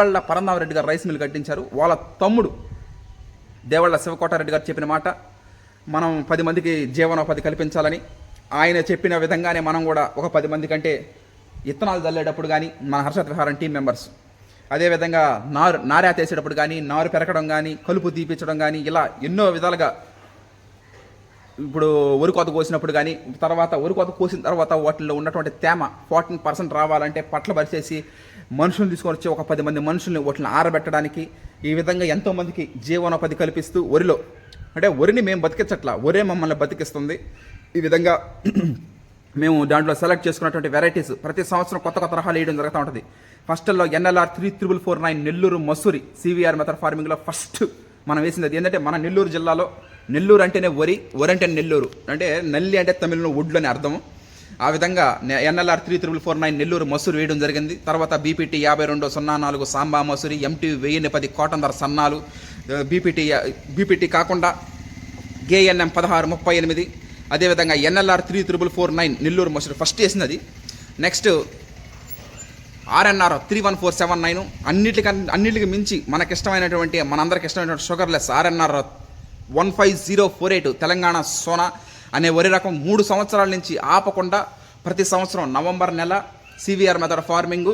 వాళ్ళ పరంధామరెడ్డి గారు rice mill కట్టించారు. వాళ్ళ తమ్ముడు దేవళ్ళ శివకోటారెడ్డి గారు చెప్పిన మాట, మనం 10 మందికి జీవనోపాధి కల్పించాలని ఆయన చెప్పిన విధంగానే మనం కూడా ఒక 10 మంది కంటే ఇత్తనాలు చల్లేటప్పుడు కానీ మన హర్షత్ విహారం టీం మెంబర్స్, అదేవిధంగా నారేతేసేటప్పుడు కానీ, నారు పెరగడం కానీ, కలుపు తీపించడం కానీ, ఇలా ఎన్నో విధాలుగా ఇప్పుడు వరి కోత కోసినప్పుడు కానీ, తర్వాత వరి కోత కోసిన తర్వాత వాటిల్లో ఉన్నటువంటి తేమ 14% రావాలంటే పట్ల పరిచేసి మనుషులను తీసుకొని వచ్చి ఒక 10 మంది మనుషుల్ని వాటిని ఆరబెట్టడానికి, ఈ విధంగా ఎంతోమందికి జీవనోపాధి కల్పిస్తూ వరిలో అంటే వరిని మేము బతికించట్లా, వరే మమ్మల్ని బతికిస్తుంది. ఈ విధంగా మేము దాంట్లో సెలెక్ట్ చేసుకున్నటువంటి వెరైటీస్ ప్రతి సంవత్సరం కొత్త కొత్త రకాలు వేయడం జరుగుతూ ఉంటుంది. ఫస్ట్లో NLR 3449 Nellore Masuri CVR method ఫార్మింగ్లో ఫస్ట్ మనం వేసింది అది. ఏంటంటే మన నెల్లూరు జిల్లాలో నెల్లూరు అంటేనే వరి, వరి అంటే నెల్లూరు, అంటే నల్లి అంటే తమిళంలో వుడ్లు అని అర్థం. ఆ విధంగా NLR 3449 నెల్లూరు మసూరి వేయడం జరిగింది. తర్వాత BPT 5204 Samba Masuri, MT 1010 cotton సన్నాలు, BPT కాకుండా GNM 1638, అదేవిధంగా NLR 3449 నెల్లూరు మసూరి ఫస్ట్ వేసింది అది. నెక్స్ట్ RNR 31479, అన్నిటికి మించి మనకిష్టమైనటువంటి మనందరికి ఇష్టమైనటువంటి షుగర్లెస్ RNR 15048 తెలంగాణ సోనా అనే వరి రకం 3 సంవత్సరాల నుంచి ఆపకుండా ప్రతి సంవత్సరం నవంబర్ నెల CVR మెథడ్ ఫార్మింగ్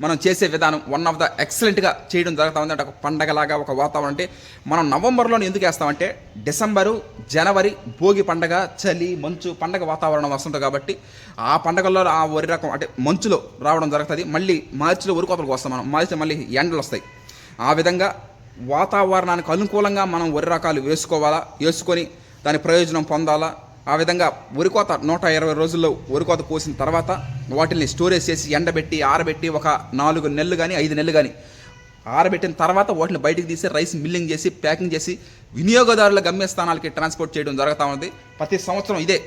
మనం చేసే విధానం వన్ ఆఫ్ ద ఎక్సలెంట్గా చేయడం జరుగుతూ ఉంది. అంటే ఒక పండగలాగా ఒక వాతావరణం. అంటే మనం నవంబర్లోనే ఎందుకు వేస్తామంటే డిసెంబరు, జనవరి భోగి పండగ, చలి, మంచు పండగ వాతావరణం వస్తుంది కాబట్టి ఆ పండగల్లో ఆ వరి రకం అంటే మంచులో రావడం జరుగుతుంది. మళ్ళీ మార్చిలో వరి కోతలకు వస్తాం మనం, మార్చిలో మళ్ళీ ఎండలు వస్తాయి. ఆ విధంగా వాతావరణానికి అనుకూలంగా మనం వరి రకాలు వేసుకొని దాని ప్రయోజనం పొందాలా. ఆ విధంగా వరి కోత 120 రోజుల్లో వరి కోత కోసిన తర్వాత వాటిని స్టోరేజ్ చేసి ఎండబెట్టి ఆరబెట్టి ఒక 4 నెలలు కానీ 5 నెలలు కానీ ఆరబెట్టిన తర్వాత వాటిని బయటికి తీసి రైస్ మిల్లింగ్ చేసి ప్యాకింగ్ చేసి వినియోగదారుల గమ్యస్థానాలకి ట్రాన్స్పోర్ట్ చేయడం జరుగుతూ ఉంది. ప్రతి సంవత్సరం ఇదే.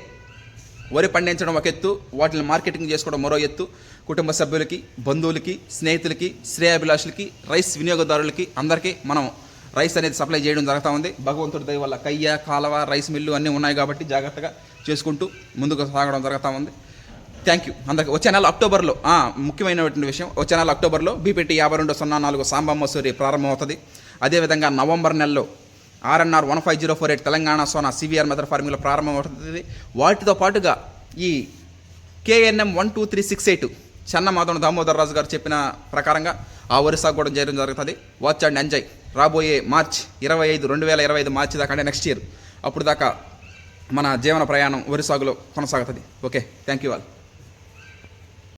వరి పండించడం ఒక ఎత్తు, వాటిని మార్కెటింగ్ చేసుకోవడం మరో ఎత్తు. కుటుంబ సభ్యులకి, బంధువులకి, స్నేహితులకి, శ్రేయాభిలాషులకి, రైస్ వినియోగదారులకి అందరికీ మనం రైస్ అనేది సప్లై చేయడం జరుగుతూ ఉంది. భగవంతుడి దయ వల్ల కయ్య, కాలవ, రైస్ మిల్లు అన్నీ ఉన్నాయి కాబట్టి జాగ్రత్తగా చేసుకుంటూ ముందుకు సాగడం జరుగుతూ ఉంది. థ్యాంక్ యూ అందరికి. వచ్చే నెల అక్టోబర్లో ముఖ్యమైనటువంటి విషయం, వచ్చే నెల అక్టోబర్లో BPT 5204 సాంబా మసూరి ప్రారంభమవుతుంది. అదేవిధంగా నవంబర్ నెలలో RNR 15048 Telangana Sona CVR method ఫార్మింగ్లో ప్రారంభమవుతుంది. వాటితో పాటుగా ఈ KNM 12368 చెన్నమాధవన్ దామోదర్ రాజు గారు చెప్పిన ప్రకారంగా ఆ వరి సాగు కూడా చేయడం జరుగుతుంది. Watch and enjoy. రాబోయే మార్చ్ 2025 మార్చి దాకా, అంటే నెక్స్ట్ ఇయర్, అప్పుడు దాకా మన జీవన ప్రయాణం వరి సాగులో కొనసాగుతుంది. Okay, thank you all.